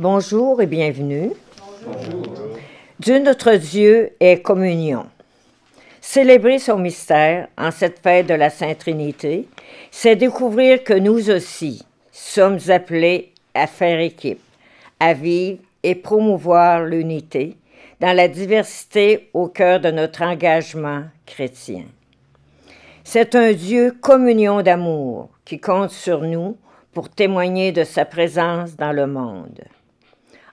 Bonjour et bienvenue. Bonjour. Dieu notre Dieu est communion. Célébrer son mystère en cette fête de la Sainte Trinité, c'est découvrir que nous aussi sommes appelés à faire équipe, à vivre et promouvoir l'unité dans la diversité au cœur de notre engagement chrétien. C'est un Dieu communion d'amour qui compte sur nous pour témoigner de sa présence dans le monde.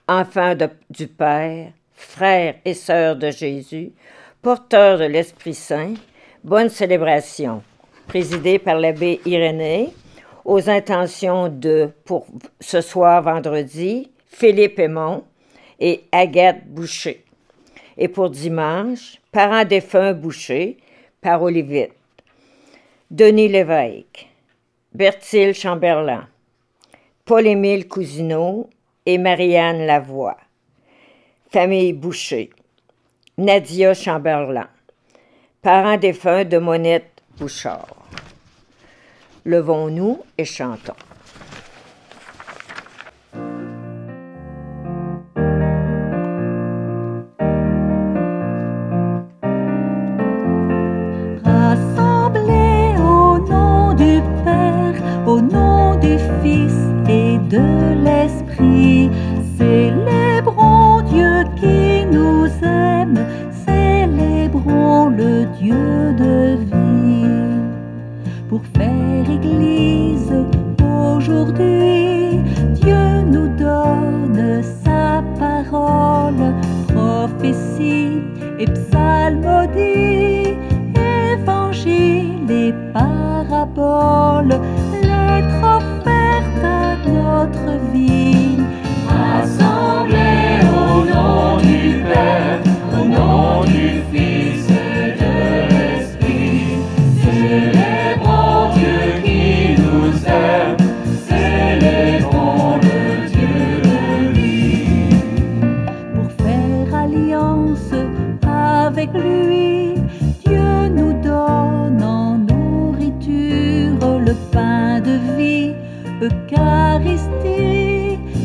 Enfants du Père, frères et sœurs de Jésus, porteurs de l'Esprit Saint, bonne célébration, présidée par l'abbé Irénée, aux intentions de, pour ce soir vendredi, Philippe Aymon et Agathe Boucher. Et pour dimanche, parents défunts Boucher, par Olivette, Denis Lévesque, Berthilde Chamberlain, Paul-Émile Cousineau et Marianne Lavoie. Famille Boucher, Nadia Chamberlain, parents défunts de Monette Bouchard. Levons-nous et chantons. Rassemblés au nom du Père, au nom du Fils et de l'Esprit, célébrons Dieu qui nous aime, célébrons le Dieu de vie. Pour faire Église aujourd'hui, Dieu nous donne sa parole, prophétie et psalmodie, évangile et parabole, lettres offertes à notre vie. Rassemblés au nom du Père, au nom du Fils et de l'Esprit, célébrons Dieu qui nous aime, célébrons le Dieu de vie. Pour faire alliance avec lui, Dieu nous donne en nourriture le pain de vie, Eucharistie.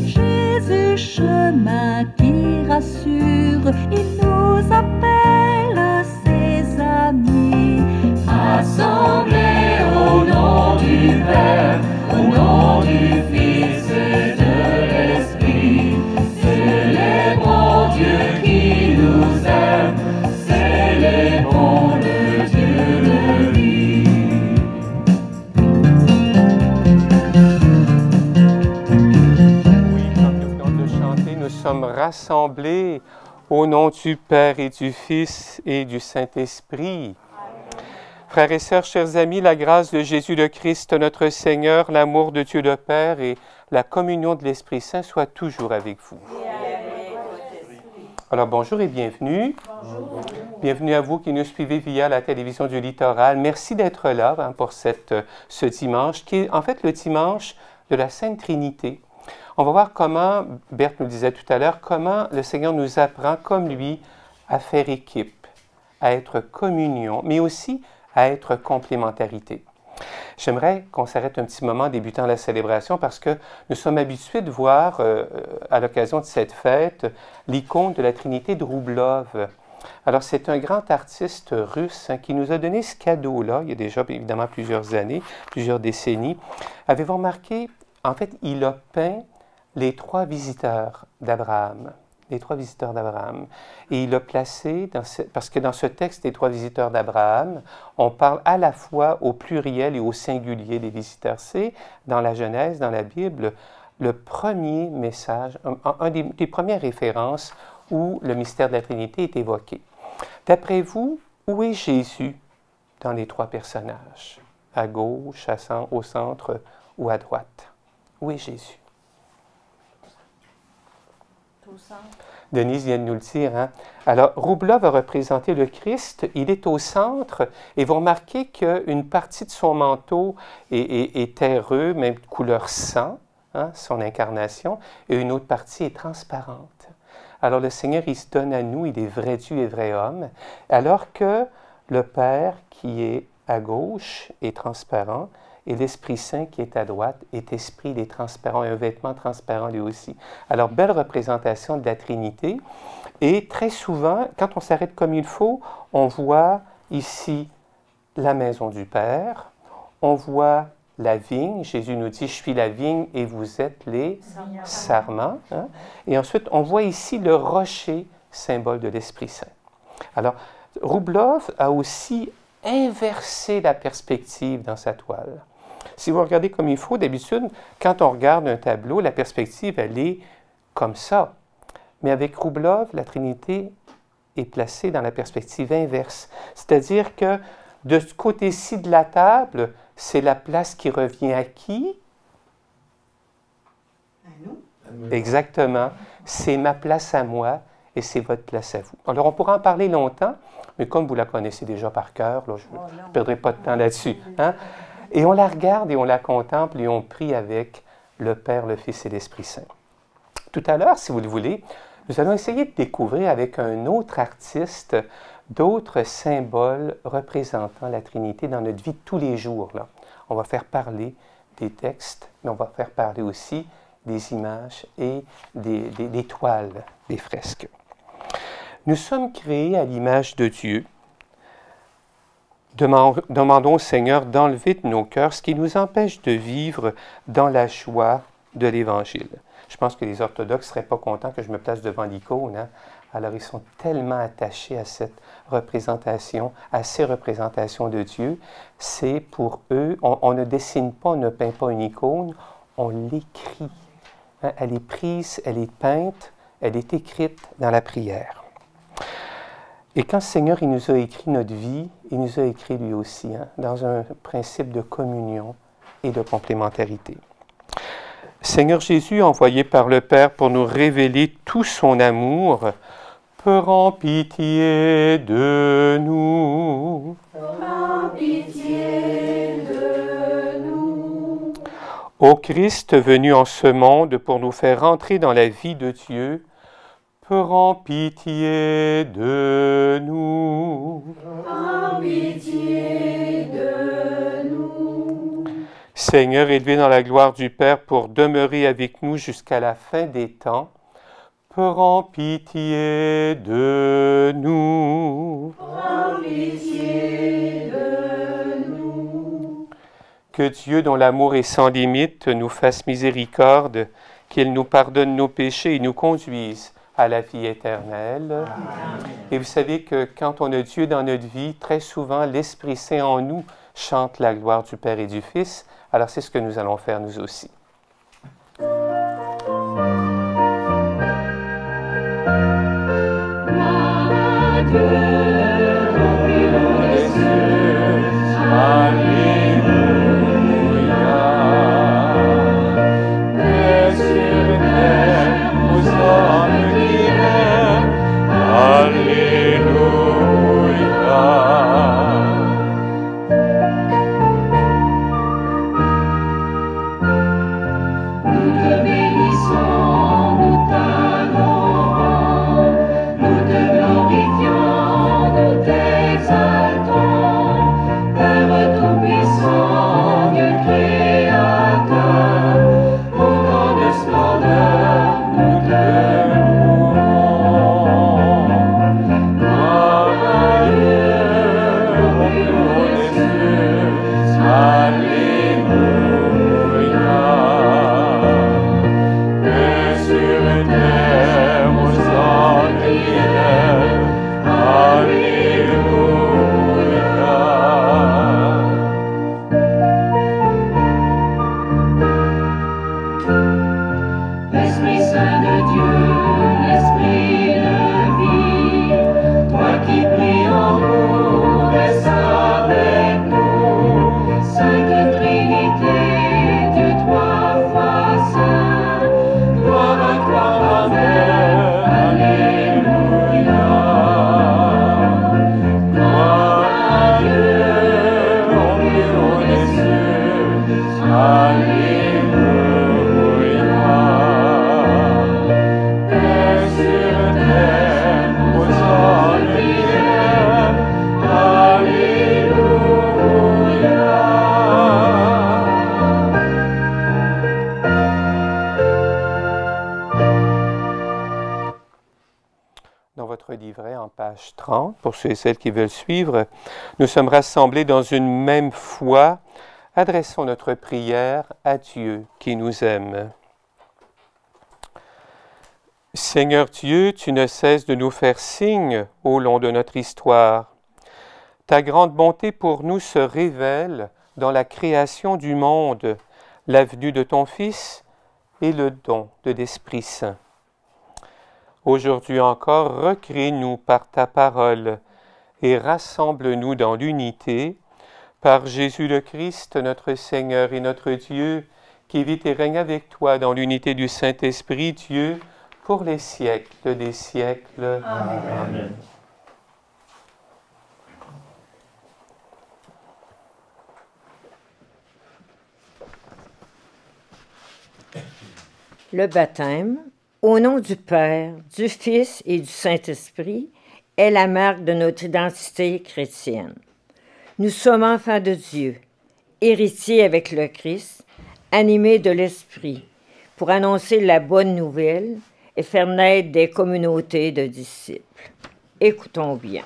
Jésus, chemin qui rassure, il nous appelle ses amis. Rassemblés au nom du Père, au nom du Fils et de l'Esprit, célébrons Dieu qui nous aime, célébrons le Dieu de vie. Oui, comme nous venons de chanter, nous sommes rassemblés au nom du Père et du Fils et du Saint-Esprit. Frères et sœurs, chers amis, la grâce de Jésus le Christ, notre Seigneur, l'amour de Dieu le Père et la communion de l'Esprit Saint soient toujours avec vous. Alors bonjour et bienvenue. Bonjour. Bienvenue à vous qui nous suivez via la télévision du Littoral. Merci d'être là pour ce dimanche, qui est en fait le dimanche de la Sainte Trinité. On va voir comment, Berthe nous le disait tout à l'heure, comment le Seigneur nous apprend, comme lui, à faire équipe, à être communion, mais aussi à être complémentarité. J'aimerais qu'on s'arrête un petit moment en débutant la célébration parce que nous sommes habitués de voir, à l'occasion de cette fête, l'icône de la Trinité de Roublov. Alors, c'est un grand artiste russe qui nous a donné ce cadeau-là, il y a déjà évidemment plusieurs années, plusieurs décennies. Avez-vous remarqué, en fait, il a peint les trois visiteurs d'Abraham. Les trois visiteurs d'Abraham. Et il l'a placé, parce que dans ce texte des trois visiteurs d'Abraham, on parle à la fois au pluriel et au singulier des visiteurs. C'est, dans la Genèse, dans la Bible, le premier message, un des premières références où le mystère de la Trinité est évoqué. D'après vous, où est Jésus dans les trois personnages? À gauche, au centre ou à droite? Où est Jésus? Denise vient de nous le dire. Hein? Alors, Roublov va représenter le Christ. Il est au centre et vous remarquez qu'une partie de son manteau est terreux, même couleur sang, hein, son incarnation, et une autre partie est transparente. Alors, le Seigneur, il se donne à nous, il est vrai Dieu et vrai homme, alors que le Père, qui est à gauche, est transparent, et l'Esprit Saint qui est à droite est esprit, il est transparent, et un vêtement transparent lui aussi. Alors, belle représentation de la Trinité. Et très souvent, quand on s'arrête comme il faut, on voit ici la maison du Père, on voit la vigne. Jésus nous dit « Je suis la vigne et vous êtes les sarments. » Et ensuite, on voit ici le rocher, symbole de l'Esprit Saint. Alors, Roublov a aussi inversé la perspective dans sa toile. Si vous regardez comme il faut, d'habitude, quand on regarde un tableau, la perspective, elle est comme ça. Mais avec Roublov, la Trinité est placée dans la perspective inverse. C'est-à-dire que de ce côté-ci de la table, c'est la place qui revient à qui? À nous. Exactement. C'est ma place à moi et c'est votre place à vous. Alors, on pourra en parler longtemps, mais comme vous la connaissez déjà par cœur, là, je ne perdrai pas de temps là-dessus. Hein? Et on la regarde et on la contemple et on prie avec le Père, le Fils et l'Esprit Saint. Tout à l'heure, si vous le voulez, nous allons essayer de découvrir avec un autre artiste d'autres symboles représentant la Trinité dans notre vie de tous les jours. Là. On va faire parler des textes, mais on va faire parler aussi des images et des toiles, des fresques. Nous sommes créés à l'image de Dieu. Demandons au Seigneur d'enlever de nos cœurs ce qui nous empêche de vivre dans la joie de l'Évangile. Je pense que les orthodoxes ne seraient pas contents que je me place devant l'icône. Hein? Alors, ils sont tellement attachés à cette représentation, à ces représentations de Dieu. C'est pour eux, on ne dessine pas, on ne peint pas une icône, on l'écrit. Hein? Elle est prise, elle est peinte, elle est écrite dans la prière. Et quand le Seigneur il nous a écrit notre vie, il nous a écrit lui aussi, hein, dans un principe de communion et de complémentarité. Seigneur Jésus, envoyé par le Père pour nous révéler tout son amour, prends pitié de nous. Prends pitié de nous. Ô Christ venu en ce monde pour nous faire entrer dans la vie de Dieu, prends pitié de nous. Prends pitié de nous. Seigneur, élevé dans la gloire du Père pour demeurer avec nous jusqu'à la fin des temps, prends pitié de nous. Prends pitié de nous. Que Dieu, dont l'amour est sans limite, nous fasse miséricorde, qu'il nous pardonne nos péchés et nous conduise à la vie éternelle. Amen. Et vous savez que quand on a Dieu dans notre vie, très souvent, l'Esprit Saint en nous chante la gloire du Père et du Fils. Alors c'est ce que nous allons faire nous aussi. votre livret en page 30, pour ceux et celles qui veulent suivre. Nous sommes rassemblés dans une même foi. Adressons notre prière à Dieu qui nous aime. Seigneur Dieu, tu ne cesses de nous faire signe au long de notre histoire. Ta grande bonté pour nous se révèle dans la création du monde, la venue de ton Fils et le don de l'Esprit Saint. Aujourd'hui encore, recrée-nous par ta parole et rassemble-nous dans l'unité par Jésus le Christ, notre Seigneur et notre Dieu, qui vit et règne avec toi dans l'unité du Saint-Esprit, Dieu, pour les siècles des siècles. Amen. Amen. Le baptême, au nom du Père, du Fils et du Saint-Esprit, est la marque de notre identité chrétienne. Nous sommes enfants de Dieu, héritiers avec le Christ, animés de l'Esprit, pour annoncer la bonne nouvelle et faire naître des communautés de disciples. Écoutons bien.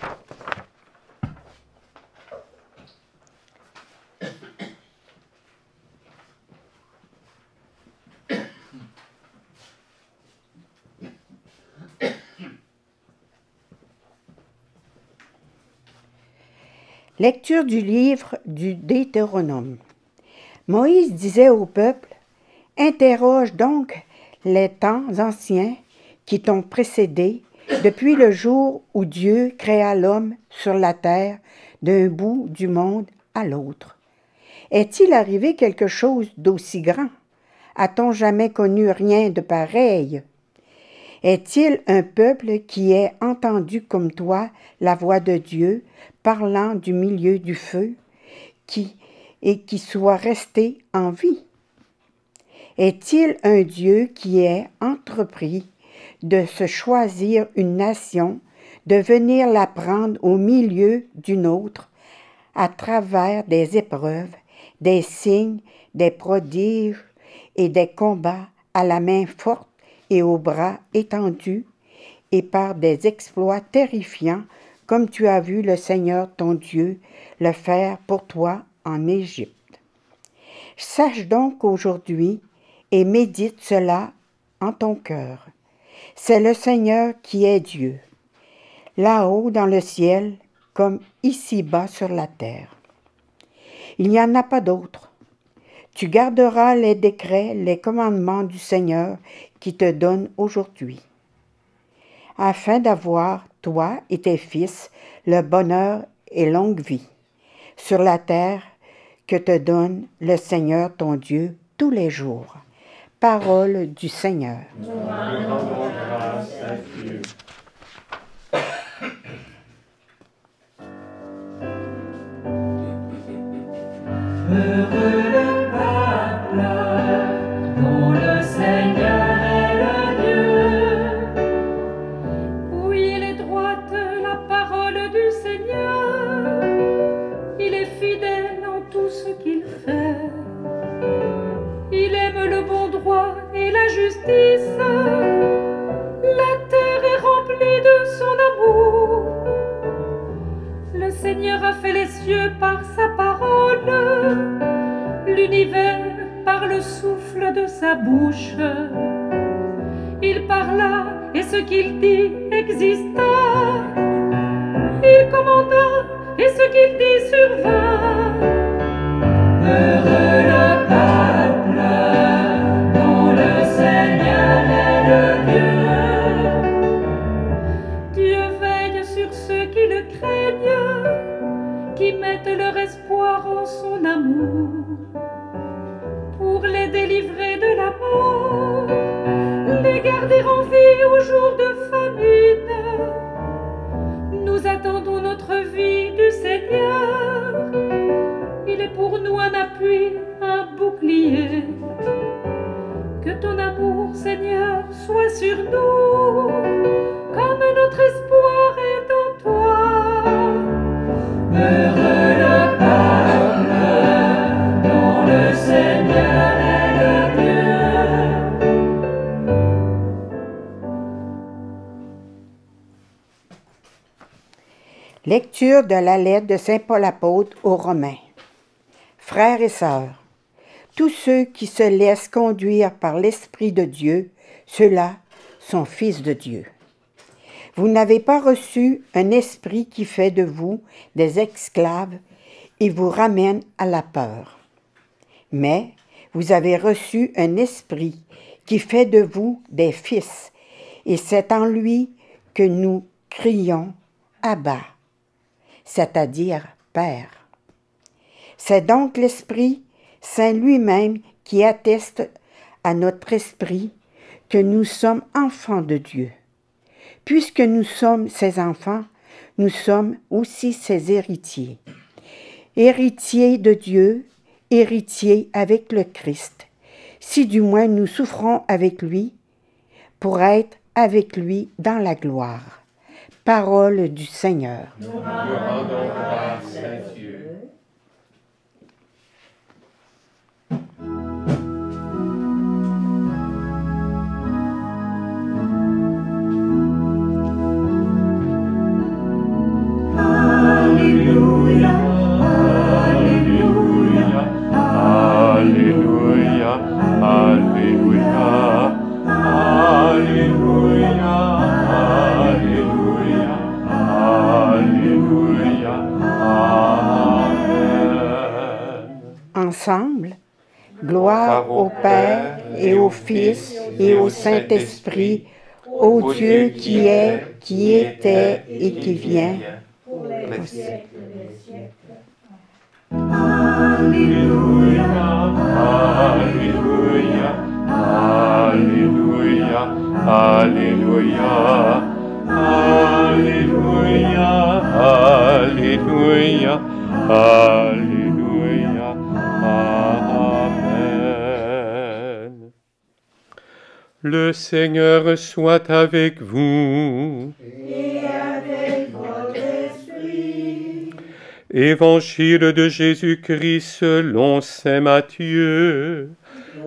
Lecture du livre du Deutéronome. Moïse disait au peuple, « Interroge donc les temps anciens qui t'ont précédé depuis le jour où Dieu créa l'homme sur la terre d'un bout du monde à l'autre. Est-il arrivé quelque chose d'aussi grand? A-t-on jamais connu rien de pareil? Est-il un peuple qui ait entendu comme toi la voix de Dieu parlant du milieu du feu et qui soit resté en vie? Est-il un Dieu qui ait entrepris de se choisir une nation, de venir la prendre au milieu d'une autre, à travers des épreuves, des signes, des prodiges et des combats à la main forte et aux bras étendus, et par des exploits terrifiants, comme tu as vu le Seigneur ton Dieu le faire pour toi en Égypte. Sache donc aujourd'hui et médite cela en ton cœur. C'est le Seigneur qui est Dieu, là-haut dans le ciel comme ici-bas sur la terre. Il n'y en a pas d'autre. Tu garderas les décrets, les commandements du Seigneur qui te donne aujourd'hui, afin d'avoir, toi et tes fils, le bonheur et longue vie, sur la terre que te donne le Seigneur ton Dieu tous les jours. Parole du Seigneur. Nous rendons grâce à Dieu. Heureux le peuple dont le Seigneur est le Dieu. Oui, elle est droite la parole du Seigneur. Il est fidèle en tout ce qu'il fait. Il aime le bon droit et la justice. La terre est remplie de son amour. Le Seigneur a fait les cieux par sa parole, l'univers par le souffle de sa bouche. Il parla et ce qu'il dit exista. Il commanda et ce qu'il dit survint. Heureux le peuple dont le Seigneur est le Dieu. Dieu veille sur ceux qui le craignent, qui mettent leur espoir en son amour, pour les délivrer de la mort, les garder en vie au jour de famine. Nous attendons notre vie du Seigneur. Il est pour nous un appui, un bouclier. Que ton amour, Seigneur, soit sur nous, comme notre espoir est en toi. Heureux le peuple dont le Seigneur est le Dieu. Lecture de la lettre de Saint Paul apôtre aux Romains. Frères et sœurs, tous ceux qui se laissent conduire par l'Esprit de Dieu, ceux-là sont fils de Dieu. Vous n'avez pas reçu un esprit qui fait de vous des esclaves et vous ramène à la peur. Mais vous avez reçu un esprit qui fait de vous des fils, et c'est en lui que nous crions « Abba », c'est-à-dire « Père ». C'est donc l'Esprit Saint lui-même qui atteste à notre esprit que nous sommes enfants de Dieu. Puisque nous sommes ses enfants, nous sommes aussi ses héritiers. Héritiers de Dieu, héritiers avec le Christ, si du moins nous souffrons avec lui, pour être avec lui dans la gloire. Parole du Seigneur. Nous rendons grâce à Dieu. Alléluia, Alléluia, Alléluia, Alléluia, Alléluia, Alléluia, Amen. Ensemble, gloire au Père et au Fils et au Saint-Esprit, au Dieu qui est, qui était et qui vient. Alléluia, Alléluia, Alléluia, Alléluia, Alléluia, Alléluia, Alléluia, Amen. Le Seigneur soit avec vous. Évangile de Jésus-Christ selon saint Matthieu.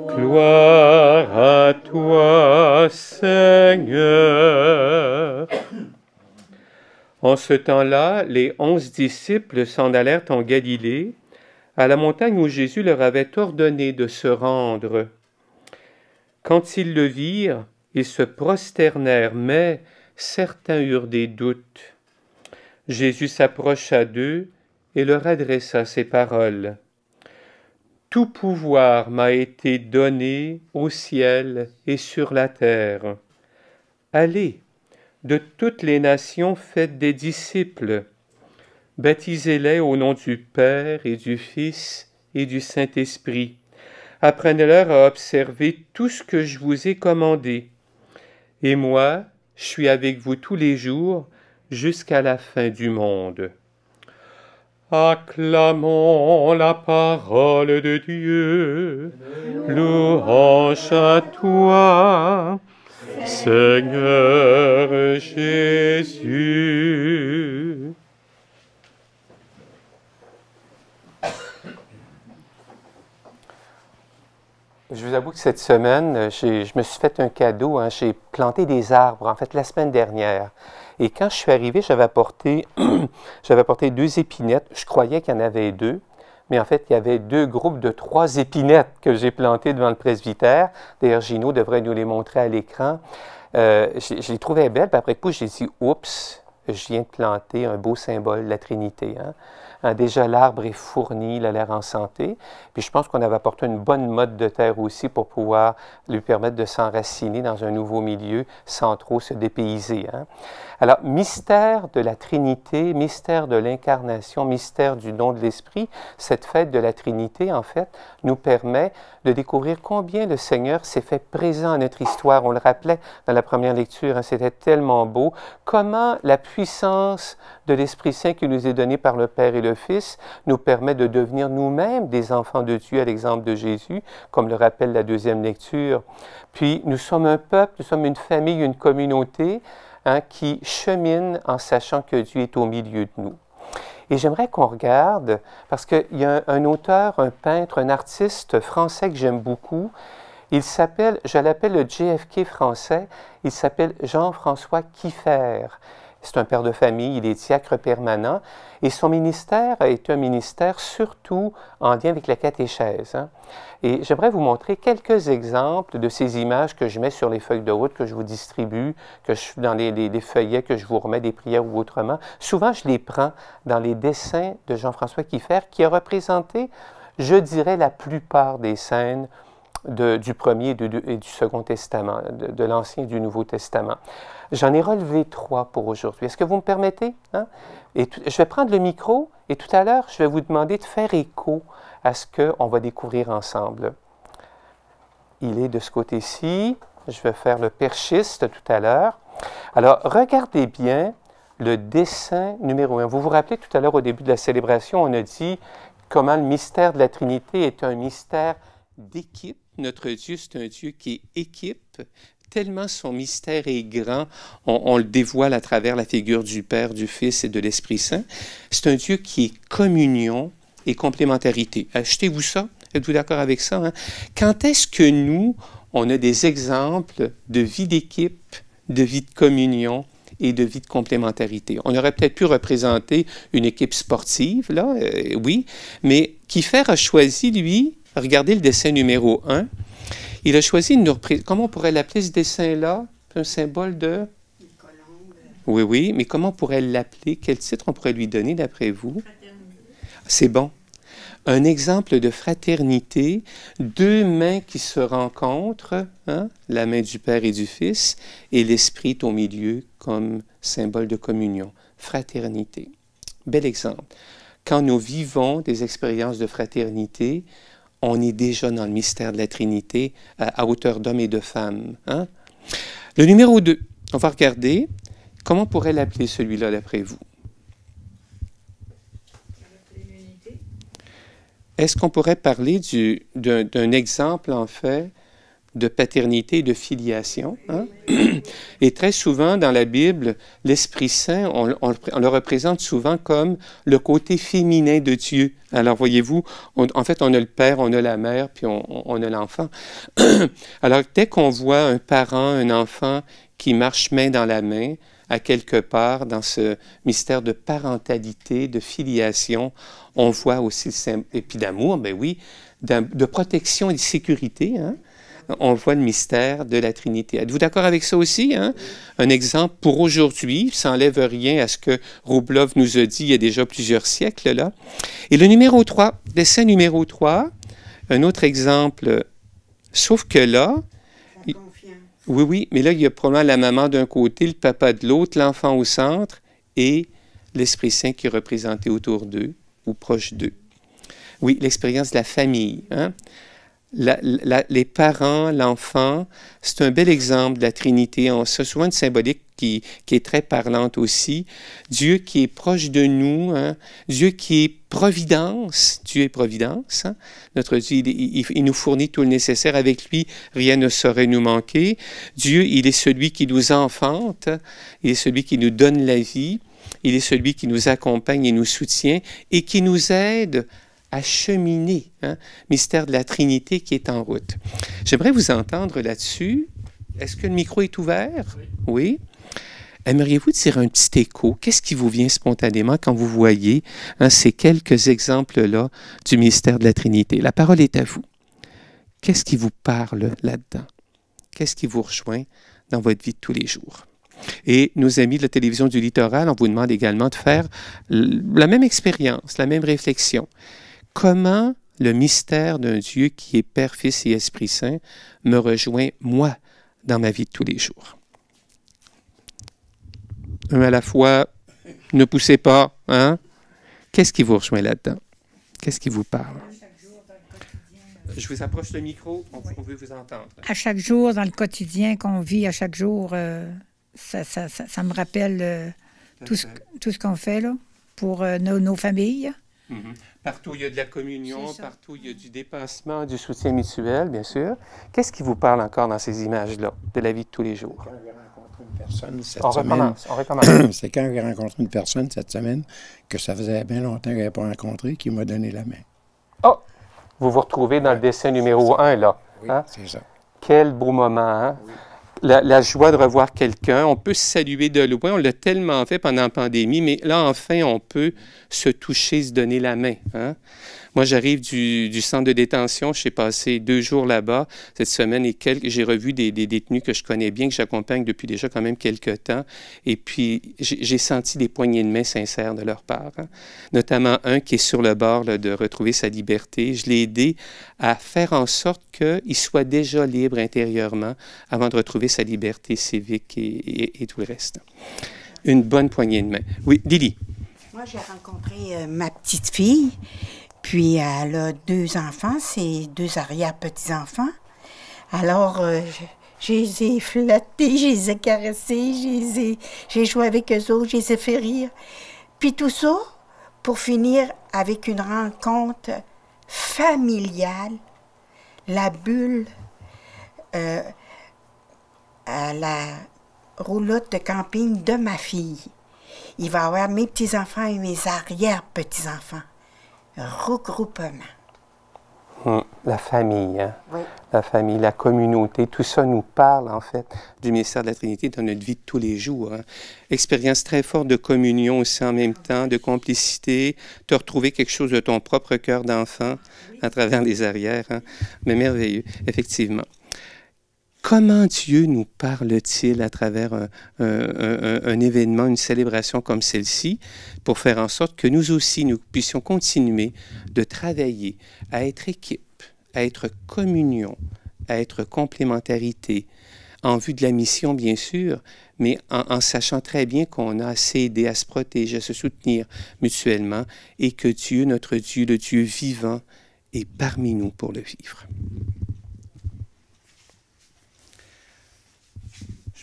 Gloire à toi, Seigneur. En ce temps-là, les 11 disciples s'en allèrent en Galilée, à la montagne où Jésus leur avait ordonné de se rendre. Quand ils le virent, ils se prosternèrent, mais certains eurent des doutes. Jésus s'approcha d'eux et leur adressa ces paroles. « Tout pouvoir m'a été donné au ciel et sur la terre. Allez, de toutes les nations faites des disciples. Baptisez-les au nom du Père et du Fils et du Saint-Esprit. Apprenez-leur à observer tout ce que je vous ai commandé. Et moi, je suis avec vous tous les jours jusqu'à la fin du monde. » Acclamons la parole de Dieu. Louange à toi, Seigneur Jésus. Je vous avoue que cette semaine, je me suis fait un cadeau. J'ai planté des arbres, en fait, la semaine dernière. Et quand je suis arrivé, j'avais apporté 2 épinettes. Je croyais qu'il y en avait 2, mais en fait, il y avait 2 groupes de 3 épinettes que j'ai plantées devant le presbytère. D'ailleurs, Gino devrait nous les montrer à l'écran. Je les trouvais belles, puis après coup, j'ai dit « Oups, je viens de planter un beau symbole, la Trinité. » Déjà, l'arbre est fourni, il a l'air en santé. Puis je pense qu'on avait apporté une bonne motte de terre aussi pour pouvoir lui permettre de s'enraciner dans un nouveau milieu sans trop se dépayser. Alors, mystère de la Trinité, mystère de l'incarnation, mystère du don de l'Esprit, cette fête de la Trinité, en fait, nous permet de découvrir combien le Seigneur s'est fait présent à notre histoire. On le rappelait dans la première lecture, c'était tellement beau. Comment la puissance de l'Esprit Saint qui nous est donnée par le Père et le Fils nous permet de devenir nous-mêmes des enfants de Dieu à l'exemple de Jésus, comme le rappelle la deuxième lecture. Puis, nous sommes un peuple, nous sommes une famille, une communauté, qui chemine en sachant que Dieu est au milieu de nous. Et j'aimerais qu'on regarde, parce qu'il y a un auteur, un peintre, un artiste français que j'aime beaucoup. Il s'appelle, je l'appelle le JFK français, il s'appelle Jean-François Kieffer. C'est un père de famille, il est diacre permanent et son ministère a été un ministère surtout en lien avec la catéchèse. Hein. Et j'aimerais vous montrer quelques exemples de ces images que je mets sur les feuilles de route, que je vous distribue, dans les feuillets que je vous remets des prières ou autrement. Souvent, je les prends dans les dessins de Jean-François Kieffer qui a représenté, je dirais, la plupart des scènes du Premier et du Second Testament, de l'Ancien et du Nouveau Testament. J'en ai relevé 3 pour aujourd'hui. Est-ce que vous me permettez? Hein? Je vais prendre le micro et tout à l'heure, je vais vous demander de faire écho à ce qu'on va découvrir ensemble. Il est de ce côté-ci. Je vais faire le perchiste tout à l'heure. Alors, regardez bien le dessin numéro 1. Vous vous rappelez tout à l'heure au début de la célébration, on a dit comment le mystère de la Trinité est un mystère d'équipe. Notre Dieu, c'est un Dieu qui est équipe. Tellement son mystère est grand, on le dévoile à travers la figure du Père, du Fils et de l'Esprit Saint. C'est un Dieu qui est communion et complémentarité. Achetez-vous ça? Êtes-vous d'accord avec ça? Hein? Quand est-ce que nous, on a des exemples de vie d'équipe, de vie de communion et de vie de complémentarité? On aurait peut-être pu représenter une équipe sportive, là, oui, mais Kieffer a choisi, lui, regardez le dessin numéro 1, il a choisi une représentation. Comment on pourrait l'appeler ce dessin-là? Un symbole de... Une colombe. Oui, oui, mais comment on pourrait l'appeler? Quel titre on pourrait lui donner d'après vous? C'est bon. Un exemple de fraternité, 2 mains qui se rencontrent, hein? La main du Père et du Fils, et l'Esprit est au milieu comme symbole de communion. Fraternité. Bel exemple. Quand nous vivons des expériences de fraternité, on est déjà dans le mystère de la Trinité à hauteur d'hommes et de femmes. Hein? Le numéro 2, on va regarder. Comment on pourrait l'appeler celui-là d'après vous? Est-ce qu'on pourrait parler d'un exemple, en fait, de paternité et de filiation? Hein? Et très souvent, dans la Bible, l'Esprit Saint, on le représente souvent comme le côté féminin de Dieu. Alors, voyez-vous, en fait, on a le Père, on a la Mère, puis on a l'enfant. Alors, dès qu'on voit un parent, un enfant qui marche main dans la main, à quelque part, dans ce mystère de parentalité, de filiation, on voit aussi, et puis d'amour, ben oui, de protection et de sécurité, hein? On voit le mystère de la Trinité. Êtes-vous d'accord avec ça aussi? Hein? Un exemple pour aujourd'hui, ça n'enlève rien à ce que Roublov nous a dit il y a déjà plusieurs siècles. Là. Et le numéro 3, dessin numéro 3, un autre exemple, sauf que là... Oui, oui, mais là, il y a probablement la maman d'un côté, le papa de l'autre, l'enfant au centre et l'Esprit Saint qui est représenté autour d'eux ou proche d'eux. Oui, l'expérience de la famille. Hein? Les parents, l'enfant, c'est un bel exemple de la Trinité. On a souvent une symbolique qui est très parlante aussi. Dieu qui est proche de nous, hein? Dieu qui est providence. Dieu est providence. Hein? Notre Dieu, il nous fournit tout le nécessaire. Avec lui, rien ne saurait nous manquer. Dieu, il est celui qui nous enfante. Il est celui qui nous donne la vie. Il est celui qui nous accompagne et nous soutient et qui nous aide à cheminer, hein? Mystère de la Trinité qui est en route. J'aimerais vous entendre là-dessus. Est-ce que le micro est ouvert? Oui. Aimeriez-vous dire un petit écho? Qu'est-ce qui vous vient spontanément quand vous voyez ces quelques exemples-là du mystère de la Trinité? La parole est à vous. Qu'est-ce qui vous parle là-dedans? Qu'est-ce qui vous rejoint dans votre vie de tous les jours? Et nos amis de la télévision du Littoral, on vous demande également de faire la même expérience, la même réflexion. Comment le mystère d'un Dieu qui est Père, Fils et Esprit Saint me rejoint, moi, dans ma vie de tous les jours? Un à la fois, ne poussez pas, hein? Qu'est-ce qui vous rejoint là-dedans? Qu'est-ce qui vous parle? Je vous approche le micro, on veut vous entendre. À chaque jour, dans le quotidien qu'on vit, à chaque jour, ça me rappelle tout ce qu'on fait là, pour nos familles. Mm-hmm. Partout, il y a de la communion, partout, il y a du dépassement, du soutien mutuel, bien sûr. Qu'est-ce qui vous parle encore dans ces images-là, de la vie de tous les jours? Quand j'ai rencontré une personne cette on semaine... recommence. C'est quand j'ai rencontré une personne cette semaine que ça faisait bien longtemps que je n'avais pas rencontré, qui m'a donné la main. Oh! Vous vous retrouvez dans le dessin numéro 1, là. Oui, hein? c'est ça. Quel beau moment, hein? Oui. la joie de revoir quelqu'un. On peut se saluer de loin. On l'a tellement fait pendant la pandémie, mais là, enfin, on peut se toucher, se donner la main. Hein? Moi, j'arrive du centre de détention. J'ai passé 2 jours là-bas cette semaine et j'ai revu des détenus que je connais bien, que j'accompagne depuis déjà quand même quelques temps. Et puis, j'ai senti des poignées de main sincères de leur part. Hein? Notamment un qui est sur le bord là, de retrouver sa liberté. Je l'ai aidé à faire en sorte qu'il soit déjà libre intérieurement avant de retrouver sa liberté civique et tout le reste. Une bonne poignée de main. Oui, Lily. Moi, j'ai rencontré ma petite fille. Puis, elle a 2 enfants, c'est 2 arrière-petits-enfants. Alors, je les ai flattés, je les ai caressés, j'ai joué avec eux autres, je les ai fait rire. Puis tout ça, pour finir avec une rencontre familiale, la bulle à la roulotte de camping de ma fille. Il va y avoir mes petits-enfants et mes arrière-petits-enfants. Regroupement. La famille, hein? Oui. La famille, la communauté, tout ça nous parle en fait du mystère de la Trinité dans notre vie de tous les jours. Hein? Expérience très forte de communion aussi en même temps, de complicité, de retrouver quelque chose de ton propre cœur d'enfant à travers les arrières. Hein? Mais merveilleux, effectivement. Comment Dieu nous parle-t-il à travers un événement, une célébration comme celle-ci, pour faire en sorte que nous aussi, nous puissions continuer de travailler à être équipe, à être communion, à être complémentarité, en vue de la mission, bien sûr, mais en sachant très bien qu'on a à s'aider, à se protéger, à se soutenir mutuellement, et que Dieu, notre Dieu, le Dieu vivant, est parmi nous pour le vivre.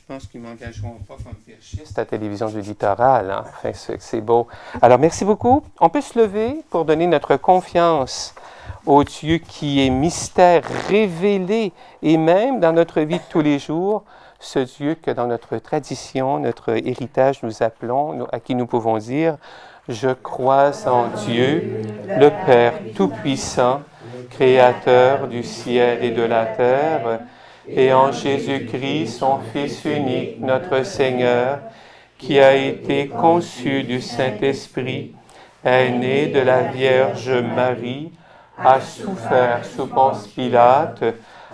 Je pense qu'ils ne m'engageront pas comme perchiste à la télévision du littoral. Hein? Enfin, c'est beau. Alors, merci beaucoup. On peut se lever pour donner notre confiance au Dieu qui est mystère révélé et même dans notre vie de tous les jours, ce Dieu que dans notre tradition, notre héritage, nous appelons, à qui nous pouvons dire « Je crois en Dieu, le Père Tout-Puissant, Créateur du ciel et de la terre, et en Jésus-Christ, son Fils unique, notre Seigneur, qui a été conçu du Saint-Esprit, est né de la Vierge Marie, a souffert sous Ponce Pilate,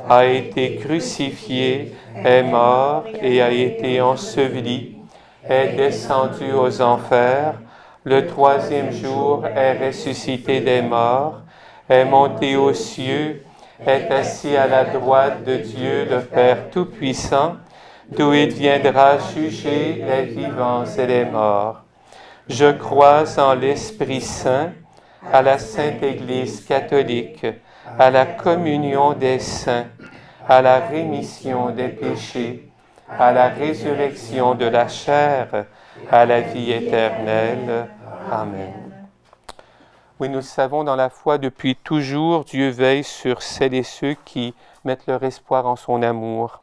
a été crucifié, est mort et a été enseveli, est descendu aux enfers, le 3e jour est ressuscité des morts, est monté aux cieux, est assis à la droite de Dieu, le Père Tout-Puissant, d'où il viendra juger les vivants et les morts. Je crois en l'Esprit Saint, à la Sainte Église catholique, à la communion des saints, à la rémission des péchés, à la résurrection de la chair, à la vie éternelle. Amen. Oui, nous le savons dans la foi depuis toujours, Dieu veille sur celles et ceux qui mettent leur espoir en son amour.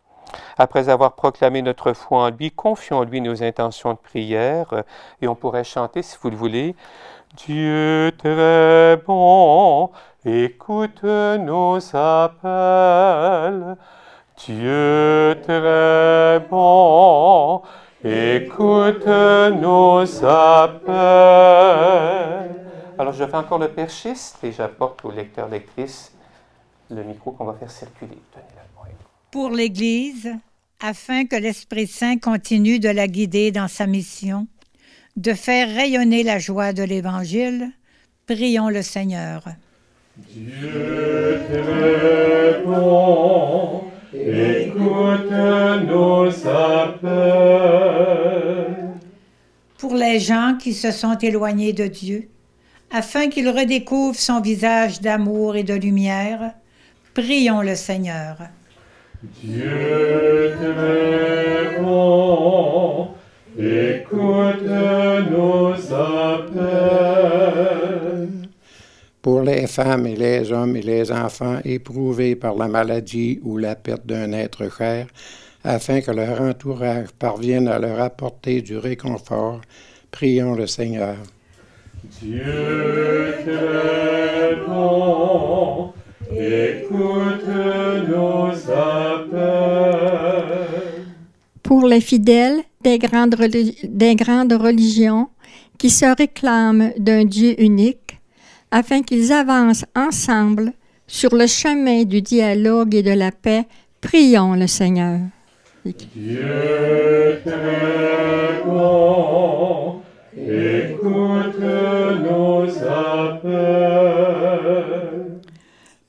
Après avoir proclamé notre foi en lui, confions en lui nos intentions de prière et on pourrait chanter, si vous le voulez, « Dieu très bon, écoute nos appels. Dieu très bon, écoute nos appels. » Alors, je fais encore le perchiste et j'apporte au lecteur-lectrice le micro qu'on va faire circuler. Pour l'Église, afin que l'Esprit Saint continue de la guider dans sa mission, de faire rayonner la joie de l'Évangile, prions le Seigneur. Dieu très bon, écoute nos appels. Pour les gens qui se sont éloignés de Dieu, afin qu'ils redécouvrent son visage d'amour et de lumière, prions le Seigneur. Dieu très bon, écoute nos appels. Pour les femmes et les hommes et les enfants éprouvés par la maladie ou la perte d'un être cher, afin que leur entourage parvienne à leur apporter du réconfort, prions le Seigneur. Dieu très bon, écoute nos appels. pour les fidèles des grandes religions qui se réclament d'un Dieu unique, afin qu'ils avancent ensemble sur le chemin du dialogue et de la paix. Prions le Seigneur. Dieu très bon, écoute nos appels.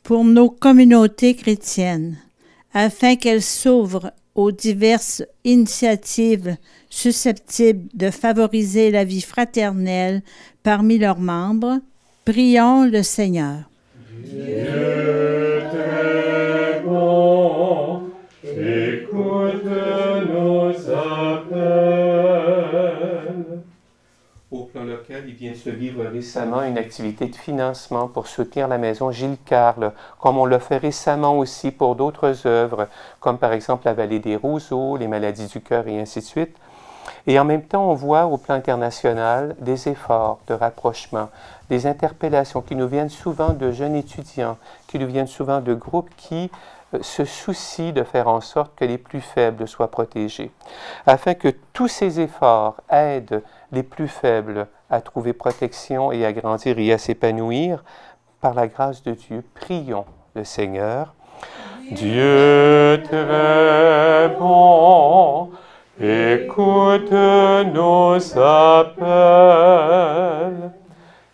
Pour nos communautés chrétiennes, afin qu'elles s'ouvrent aux diverses initiatives susceptibles de favoriser la vie fraternelle parmi leurs membres, prions le Seigneur. Dieu très bon, écoute nos appels. Au plan local, il vient de se vivre récemment une activité de financement pour soutenir la maison Gilles Carle, comme on l'a fait récemment aussi pour d'autres œuvres, comme par exemple la Vallée des Roseaux, les maladies du cœur et ainsi de suite. Et en même temps, on voit au plan international des efforts de rapprochement, des interpellations qui nous viennent souvent de jeunes étudiants, qui nous viennent souvent de groupes qui se soucient de faire en sorte que les plus faibles soient protégés, afin que tous ces efforts aident les plus faibles à trouver protection et à grandir et à s'épanouir. Par la grâce de Dieu, prions le Seigneur. Dieu très bon, écoute nos appels.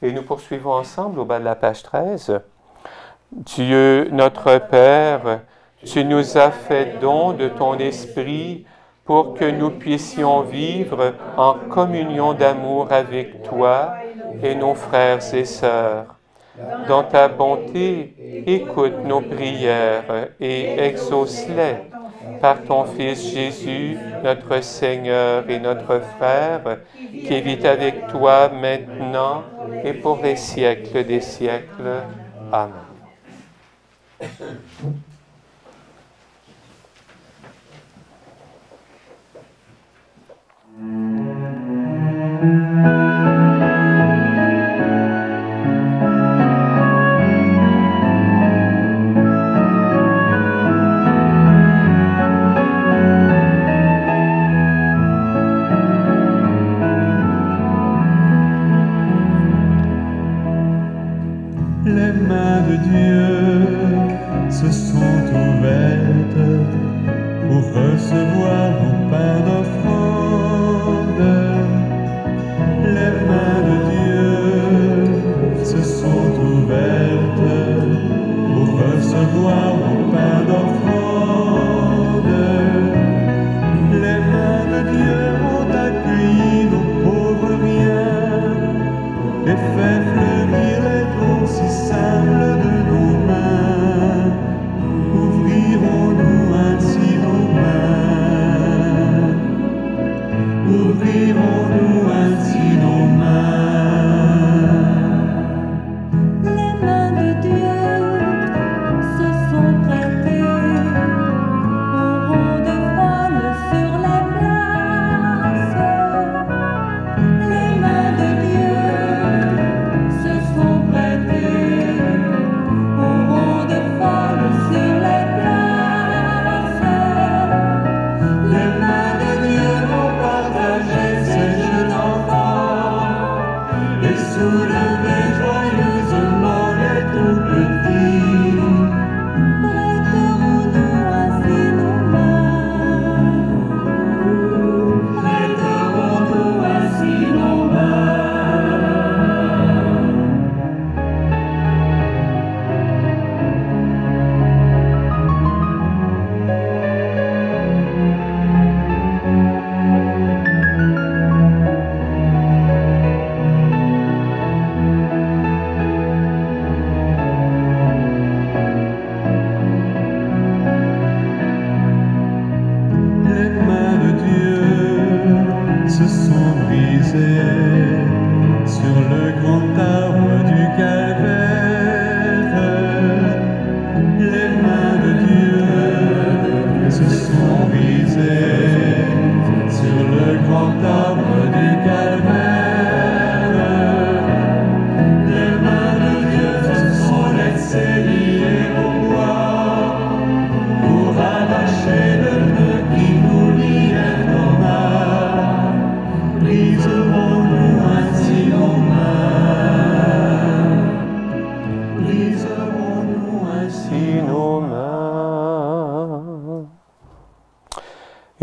Et nous poursuivons ensemble au bas de la page 13. Dieu notre Père, tu nous as fait don de ton Esprit pour que nous puissions vivre en communion d'amour avec toi et nos frères et sœurs. Dans ta bonté, écoute nos prières et exauce-les par ton Fils Jésus, notre Seigneur et notre frère, qui vit avec toi maintenant et pour les siècles des siècles. Amen. Les mains de Dieu se sont ouvertes pour recevoir vos pains d'offrande. Les mains de Dieu se sont ouvertes pour recevoir vos pains d'offrande. Les mains de Dieu ont accueilli nos pauvres biens et fait fleurir les dons si simples de nos mains. Ouvrirons-nous ainsi nos mains? Ouvrirons-nous ainsi nos mains? Les mains de Dieu se sont prêtées au rond de vol sur les places. Les mains de Dieu se sont prêtées au rond de vol sur les places. Les mains de Dieu ont partagé ces jeux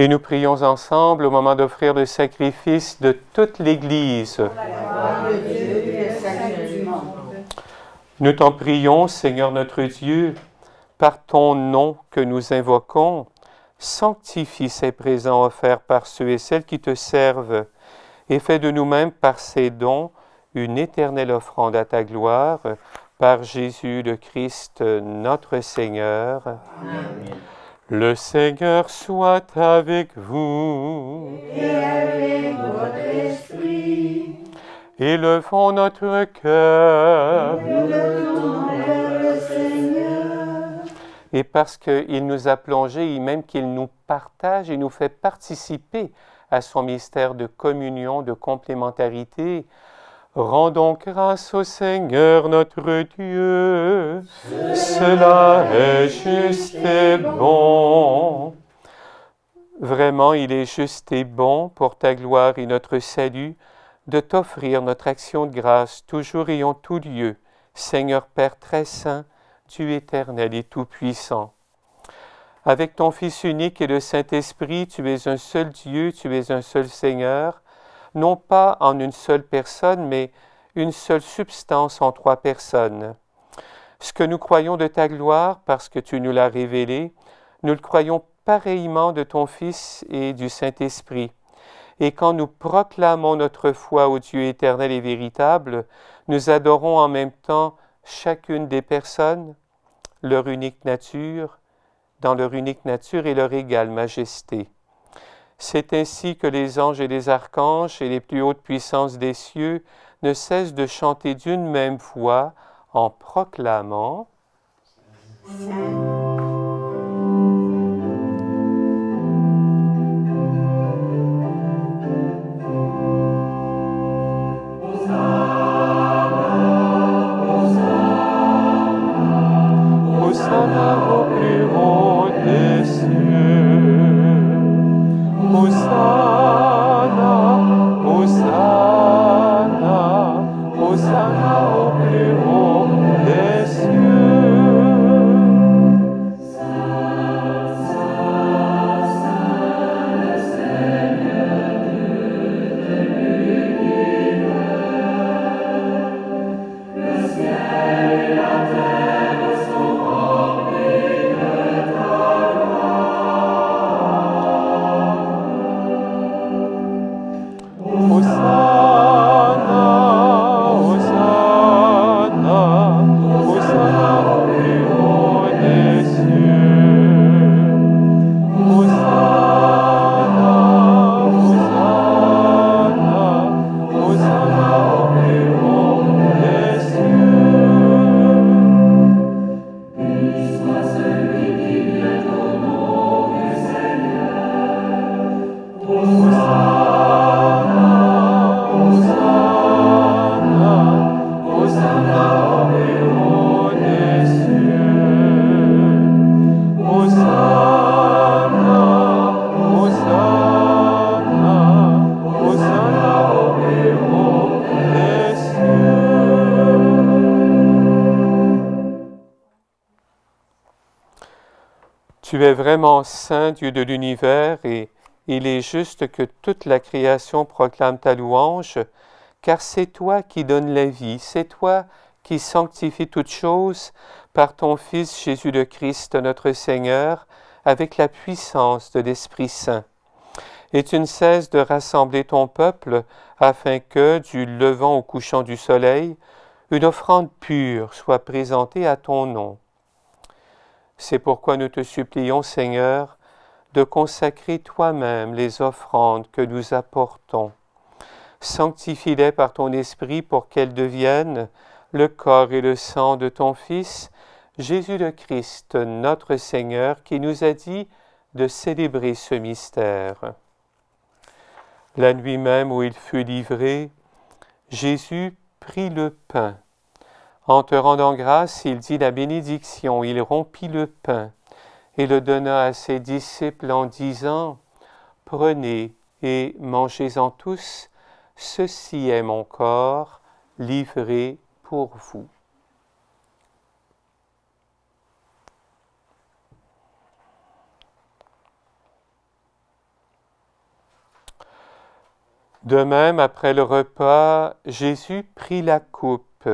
Et nous prions ensemble au moment d'offrir le sacrifice de toute l'Église. Nous t'en prions, Seigneur notre Dieu, par ton nom que nous invoquons, sanctifie ces présents offerts par ceux et celles qui te servent et fais de nous-mêmes par ces dons une éternelle offrande à ta gloire, par Jésus le Christ, notre Seigneur. Amen. Le Seigneur soit avec vous. Et avec votre esprit. Élevons notre cœur. Nous le tournons vers le Seigneur. Et parce qu'il nous a plongés, et même qu'il nous partage et nous fait participer à son mystère de communion, de complémentarité, rendons grâce au Seigneur notre Dieu. Cela est juste et bon. Vraiment, il est juste et bon pour ta gloire et notre salut de t'offrir notre action de grâce toujours et en tout lieu, Seigneur Père très saint, Dieu éternel et tout-puissant. Avec ton Fils unique et le Saint-Esprit, tu es un seul Dieu, tu es un seul Seigneur, non pas en une seule personne, mais une seule substance en trois personnes. Ce que nous croyons de ta gloire, parce que tu nous l'as révélé, nous le croyons pareillement de ton Fils et du Saint-Esprit. Et quand nous proclamons notre foi au Dieu éternel et véritable, nous adorons en même temps chacune des personnes, leur unique nature, dans leur unique nature et leur égale majesté. C'est ainsi que les anges et les archanges et les plus hautes puissances des cieux ne cessent de chanter d'une même voix en proclamant Hosanna au plus haut des cieux. Hosanna, Hosanna, Hosanna au plus haut des cieux. Saint, Saint, Saint, le Seigneur Dieu de l'univers. Le ciel et la terre sont remplis de ta gloire. Hosanna, Hosanna, Hosanna au plus haut des cieux. Hosanna, Hosanna, Hosanna au plus haut des cieux. Béni soit celui qui vient au nom du Seigneur. Hosanna, Hosanna, Hosanna au plus haut des cieux. Hosanna, Hosanna, Hosanna au plus haut des cieux. Tu es vraiment saint, Dieu de l'univers, et il est juste que toute la création proclame ta louange, car c'est toi qui donnes la vie, c'est toi qui sanctifies toutes choses par ton Fils Jésus le Christ, notre Seigneur, avec la puissance de l'Esprit Saint. Et tu ne cesses de rassembler ton peuple afin que, du levant au couchant du soleil, une offrande pure soit présentée à ton nom. C'est pourquoi nous te supplions, Seigneur, de consacrer toi-même les offrandes que nous apportons. Sanctifie-les par ton Esprit pour qu'elles deviennent le corps et le sang de ton Fils, Jésus le Christ, notre Seigneur, qui nous a dit de célébrer ce mystère. La nuit même où il fut livré, Jésus prit le pain. En te rendant grâce, il dit la bénédiction, il rompit le pain et le donna à ses disciples en disant « Prenez et mangez-en tous, ceci est mon corps livré pour vous. » De même, après le repas, Jésus prit la coupe.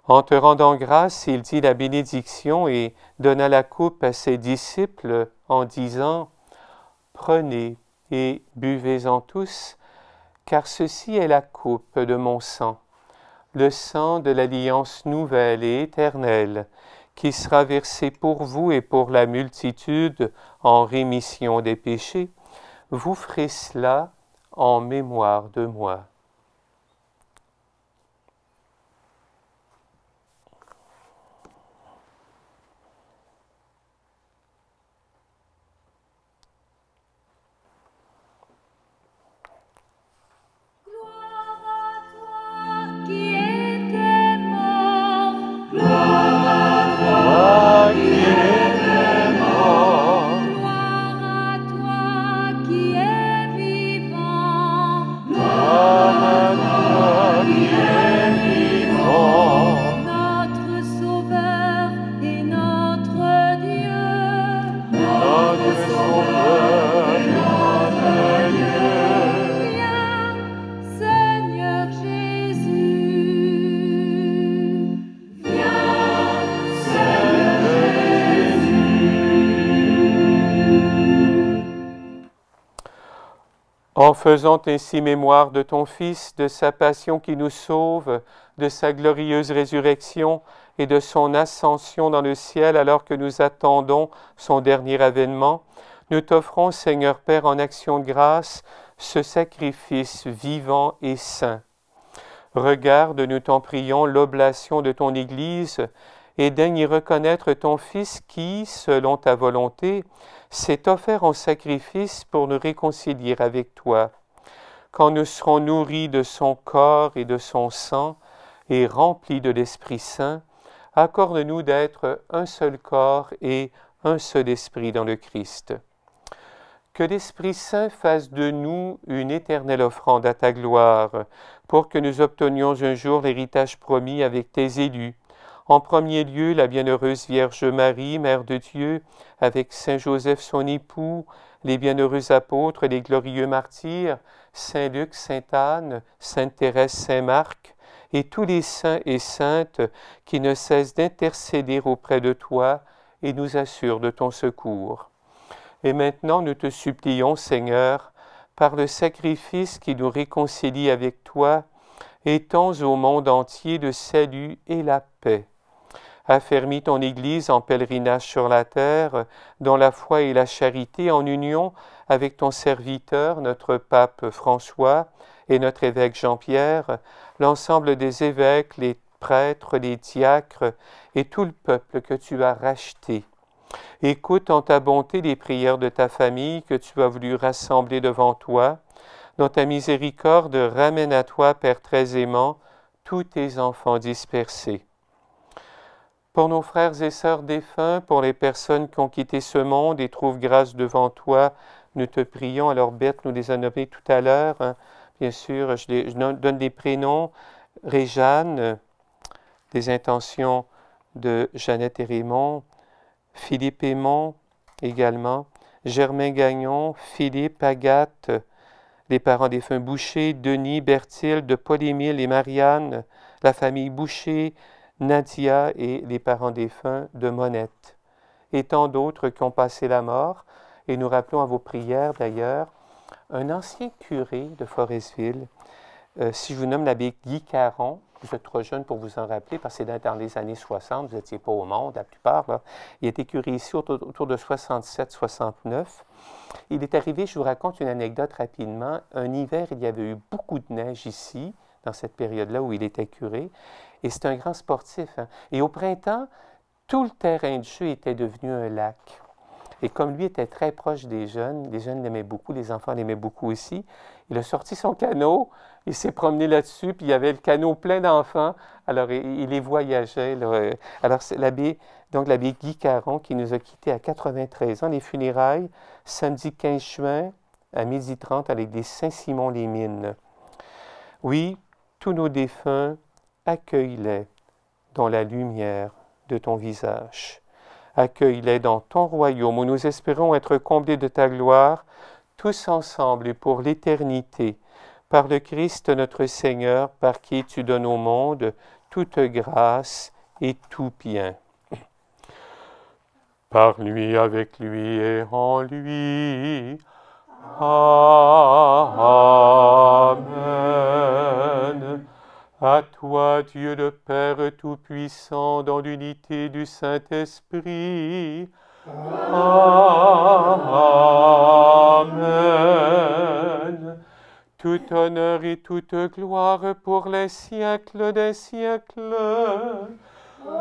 En te rendant grâce, il dit la bénédiction et donna la coupe à ses disciples en disant « Prenez et buvez-en tous, car ceci est la coupe de mon sang, le sang de l'alliance nouvelle et éternelle, qui sera versé pour vous et pour la multitude en rémission des péchés. Vous ferez cela en mémoire de moi. » En faisant ainsi mémoire de ton Fils, de sa passion qui nous sauve, de sa glorieuse résurrection et de son ascension dans le ciel alors que nous attendons son dernier avènement, nous t'offrons, Seigneur Père, en action de grâce, ce sacrifice vivant et saint. Regarde, nous t'en prions, l'oblation de ton Église et daigne y reconnaître ton Fils qui, selon ta volonté, s'est offert en sacrifice pour nous réconcilier avec toi. Quand nous serons nourris de son corps et de son sang et remplis de l'Esprit Saint, accorde-nous d'être un seul corps et un seul esprit dans le Christ. Que l'Esprit Saint fasse de nous une éternelle offrande à ta gloire, pour que nous obtenions un jour l'héritage promis avec tes élus. En premier lieu, la bienheureuse Vierge Marie, Mère de Dieu, avec Saint Joseph son époux, les bienheureux apôtres, les glorieux martyrs, Saint Luc, Sainte Anne, Sainte Thérèse, Saint Marc, et tous les saints et saintes qui ne cessent d'intercéder auprès de toi et nous assurent de ton secours. Et maintenant, nous te supplions, Seigneur, par le sacrifice qui nous réconcilie avec toi, étends au monde entier le salut et la paix. Affermis ton Église en pèlerinage sur la terre, dans la foi et la charité, en union avec ton serviteur, notre pape François, et notre évêque Jean-Pierre, l'ensemble des évêques, les prêtres, les diacres, et tout le peuple que tu as racheté. Écoute en ta bonté les prières de ta famille que tu as voulu rassembler devant toi. Dans ta miséricorde, ramène à toi, Père très aimant, tous tes enfants dispersés. Pour nos frères et sœurs défunts, pour les personnes qui ont quitté ce monde et trouvent grâce devant toi, nous te prions. Alors Berthe nous les a nommés tout à l'heure. Hein. Bien sûr, je donne des prénoms. Réjeanne, des intentions de Jeannette et Raymond. Philippe Aymon également. Germain Gagnon, Philippe, Agathe, les parents défunts Boucher, Denis, Berthilde, Paul-Émile et Marianne, la famille Boucher, Nadia et les parents défunts de Monette, et tant d'autres qui ont passé la mort. Et nous rappelons à vos prières d'ailleurs un ancien curé de Forestville, si je vous nomme l'abbé Guy Caron, vous êtes trop jeune pour vous en rappeler, parce que c'est dans les années 60, vous n'étiez pas au monde, la plupart. Là. Il était curé ici autour de 67-69. Il est arrivé, je vous raconte une anecdote rapidement, un hiver, il y avait eu beaucoup de neige ici, dans cette période-là où il était curé, et c'est un grand sportif. Hein. Et au printemps, tout le terrain de jeu était devenu un lac. Et comme lui était très proche des jeunes l'aimaient beaucoup, les enfants l'aimaient beaucoup aussi, il a sorti son canot, il s'est promené là-dessus, puis il y avait le canot plein d'enfants, alors il les voyageait. Là. Alors c'est l'abbé Guy Caron qui nous a quittés à 93 ans, les funérailles, samedi 15 juin à 12h30 à l'église Saint-Simon-les-Mines. Oui, tous nos défunts, accueille-les dans la lumière de ton visage. Accueille-les dans ton royaume où nous espérons être comblés de ta gloire, tous ensemble et pour l'éternité, par le Christ notre Seigneur, par qui tu donnes au monde toute grâce et tout bien. Par lui, avec lui et en lui. Amen. À toi, Dieu le Père Tout-Puissant, dans l'unité du Saint-Esprit. Amen. Tout honneur et toute gloire pour les siècles des siècles. Amen.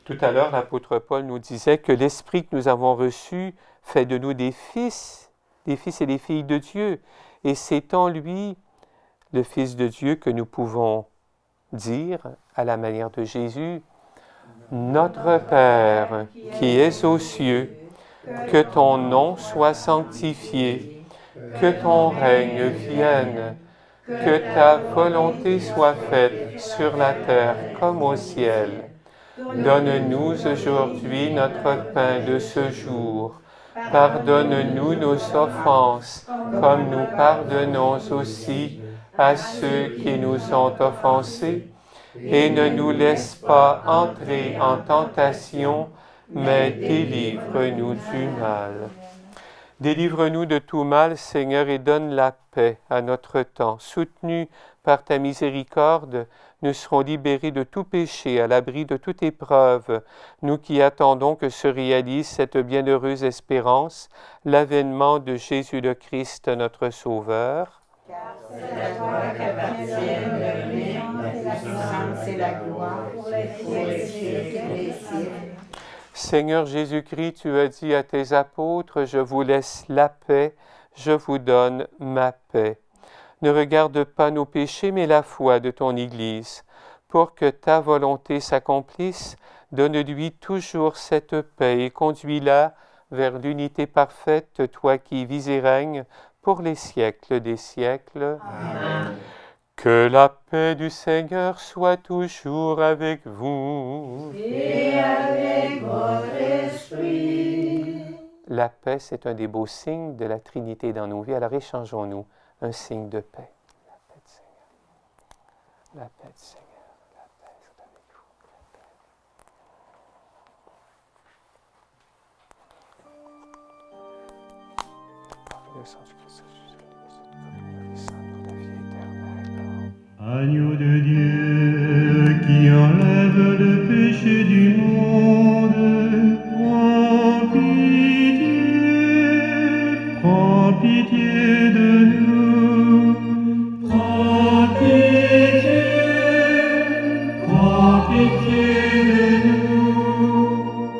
Tout à l'heure, l'apôtre Paul nous disait que l'Esprit que nous avons reçu fait de nous des fils et des filles de Dieu. Et c'est en lui, le Fils de Dieu, que nous pouvons dire, à la manière de Jésus, « Notre Père, qui es aux cieux, que ton nom soit sanctifié, que ton règne vienne, que ta volonté soit faite sur la terre comme au ciel. Donne-nous aujourd'hui notre pain de ce jour. Pardonne-nous nos offenses, comme nous pardonnons aussi à ceux qui nous ont offensés. Et ne nous laisse pas entrer en tentation, mais délivre-nous du mal. » Délivre-nous de tout mal, Seigneur, et donne la paix à notre temps. Soutenus par ta miséricorde, nous serons libérés de tout péché, à l'abri de toute épreuve, nous qui attendons que se réalise cette bienheureuse espérance, l'avènement de Jésus le Christ, notre Sauveur. Car c'est à toi qu'appartiennent le règne, la puissance et la gloire pour les siècles des siècles. Seigneur Jésus-Christ, tu as dit à tes apôtres, « Je vous laisse la paix, je vous donne ma paix. » Ne regarde pas nos péchés, mais la foi de ton Église. Pour que ta volonté s'accomplisse, donne-lui toujours cette paix et conduis-la vers l'unité parfaite, toi qui vis et règnes pour les siècles des siècles. Amen. Que la paix du Seigneur soit toujours avec vous. Et avec votre esprit. La paix, c'est un des beaux signes de la Trinité dans nos vies. Alors échangeons-nous un signe de paix. La paix du Seigneur. La paix du Seigneur. La paix est avec vous. La paix. Le sang du Christ Jésus, le sang de la vie éternelle. Agneau de Dieu qui enlève le péché du monde, prends pitié de nous. Prends pitié de nous.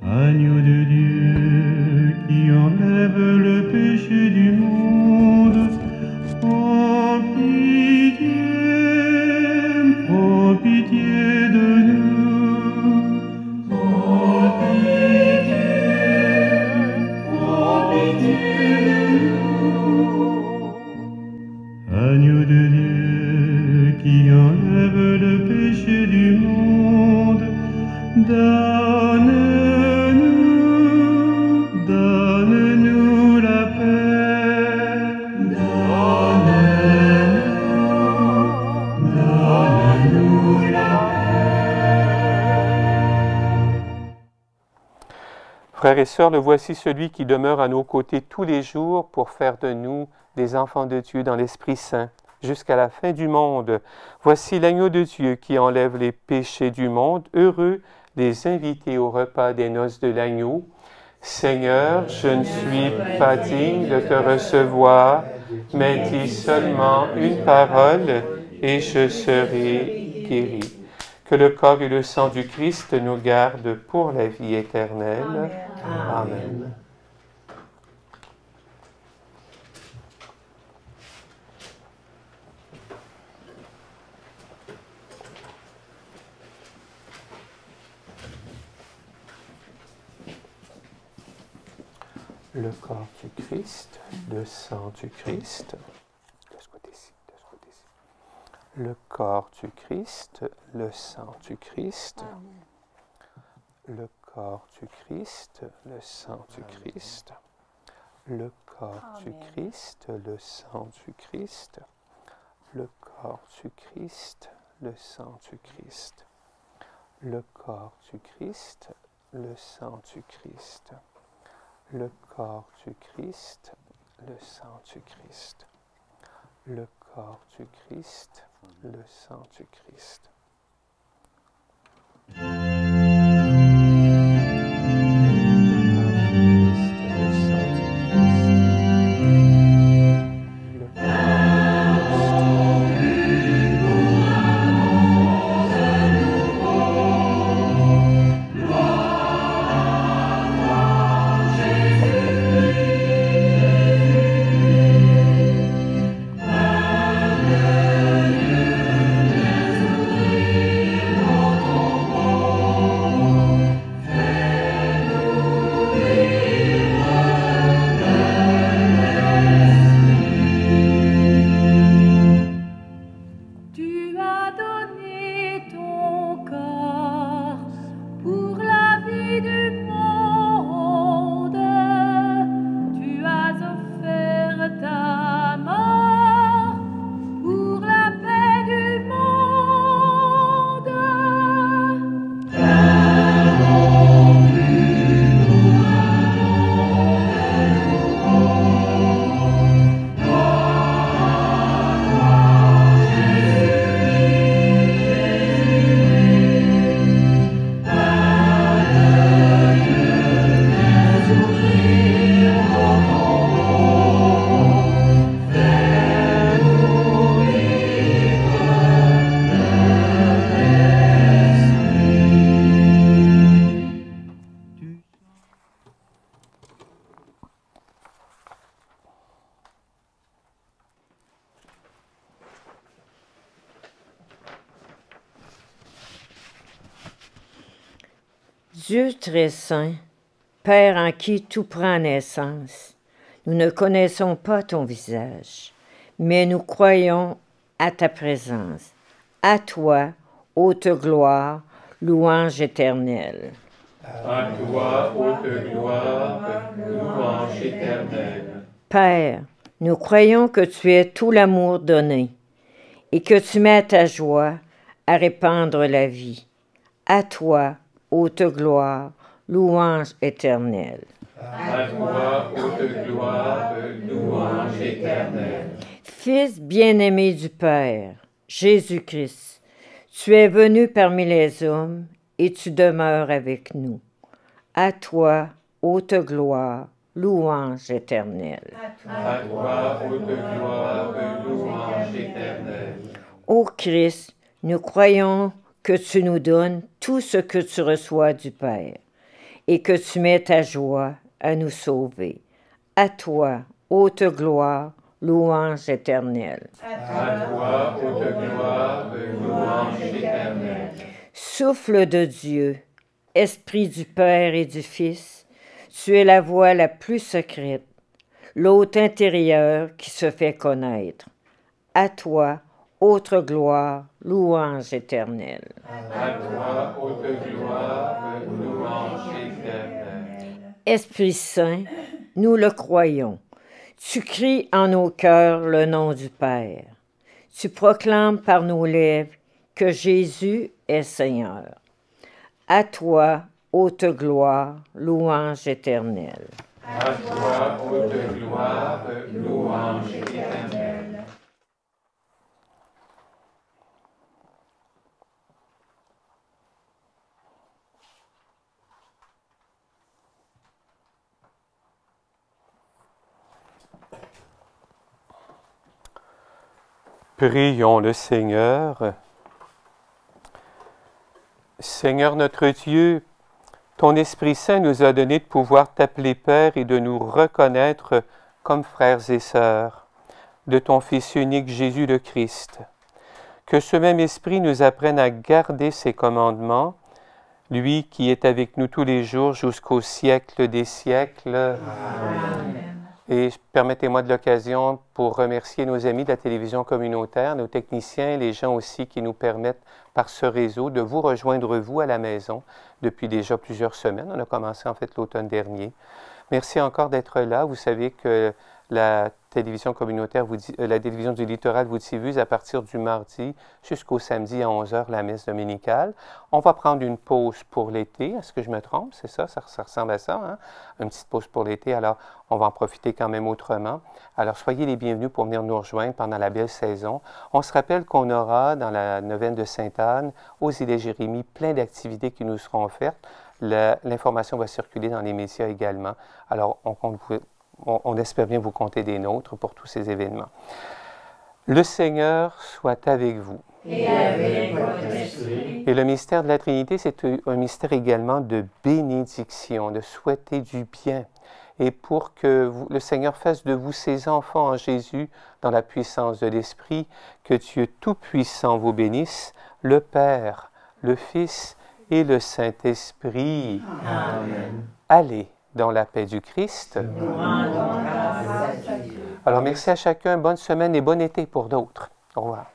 Agneau de Dieu qui enlève le péché du monde, prends pitié de nous. Prends pitié de nous. Agneau de Dieu qui enlève le péché du monde, donne-nous la paix. Donne-nous la Frères et sœurs, le voici celui qui demeure à nos côtés tous les jours pour faire de nous des enfants de Dieu dans l'Esprit Saint, jusqu'à la fin du monde. Voici l'agneau de Dieu qui enlève les péchés du monde. Heureux les invités au repas des noces de l'agneau. Seigneur, je ne suis pas digne de te recevoir, mais dis seulement une parole et je serai guéri. Que le corps et le sang du Christ nous gardent pour la vie éternelle. Amen. Le corps du Christ, le sang du Christ. De ce côté-ci, de ce côté-ci. Le corps du Christ, le sang du Christ. le corps du Christ, le sang du Christ, le corps du Christ, le sang du Christ, le corps du Christ, le sang du Christ, le corps du Christ, le sang du Christ, le corps du Christ, le sang du Christ, le corps du Christ, le sang du Christ. Dieu très saint, Père en qui tout prend naissance, nous ne connaissons pas ton visage, mais nous croyons à ta présence. À toi, haute gloire, louange éternelle. À toi, haute gloire, louange éternelle. Père, nous croyons que tu es tout l'amour donné et que tu mets ta joie à répandre la vie. À toi, haute gloire, louange éternelle. À toi, haute gloire, louange éternelle. Fils bien-aimé du Père, Jésus-Christ, tu es venu parmi les hommes et tu demeures avec nous. À toi, haute gloire, louange éternelle. À toi, haute gloire, louange éternelle. Ô Christ, nous croyons que tu nous donnes tout ce que tu reçois du Père et que tu mets ta joie à nous sauver. À toi, haute gloire, louange éternelle. À toi, haute gloire, louange éternelle. Souffle de Dieu, Esprit du Père et du Fils, tu es la voix la plus secrète, l'hôte intérieur qui se fait connaître. À toi, haute gloire, louange éternelle. À toi, haute gloire, louange éternelle. Esprit Saint, nous le croyons. Tu cries en nos cœurs le nom du Père. Tu proclames par nos lèvres que Jésus est Seigneur. À toi, haute gloire, louange éternelle. À toi, haute gloire, louange éternelle. Prions le Seigneur. Seigneur notre Dieu, ton Esprit Saint nous a donné de pouvoir t'appeler Père et de nous reconnaître comme frères et sœurs de ton Fils unique Jésus le Christ. Que ce même Esprit nous apprenne à garder ses commandements, lui qui est avec nous tous les jours jusqu'au siècle des siècles. Amen. Et permettez-moi de l'occasion pour remercier nos amis de la télévision communautaire, nos techniciens, les gens aussi qui nous permettent par ce réseau de vous rejoindre vous à la maison depuis déjà plusieurs semaines. On a commencé en fait l'automne dernier. Merci encore d'être là. Vous savez que la télévision communautaire, la télévision du littoral vous diffuse à partir du mardi jusqu'au samedi à 11h la messe dominicale. On va prendre une pause pour l'été. Est-ce que je me trompe? C'est ça? Ça ressemble à ça, hein? Une petite pause pour l'été. Alors, on va en profiter quand même autrement. Alors, soyez les bienvenus pour venir nous rejoindre pendant la belle saison. On se rappelle qu'on aura dans la neuvaine de Sainte-Anne, aux îles Jérémie, plein d'activités qui nous seront offertes. L'information va circuler dans les médias également. Alors, on espère bien vous compter des nôtres pour tous ces événements. Le Seigneur soit avec vous. Et avec votre esprit. Et le mystère de la Trinité, c'est un mystère également de bénédiction, de souhaiter du bien. Et pour que le Seigneur fasse de vous ses enfants en Jésus, dans la puissance de l'Esprit, que Dieu Tout-Puissant vous bénisse, le Père, le Fils et le Saint-Esprit. Amen. Allez dans la paix du Christ. Nous rendons grâce à Dieu. Alors, merci à chacun. Bonne semaine et bon été pour d'autres. Au revoir.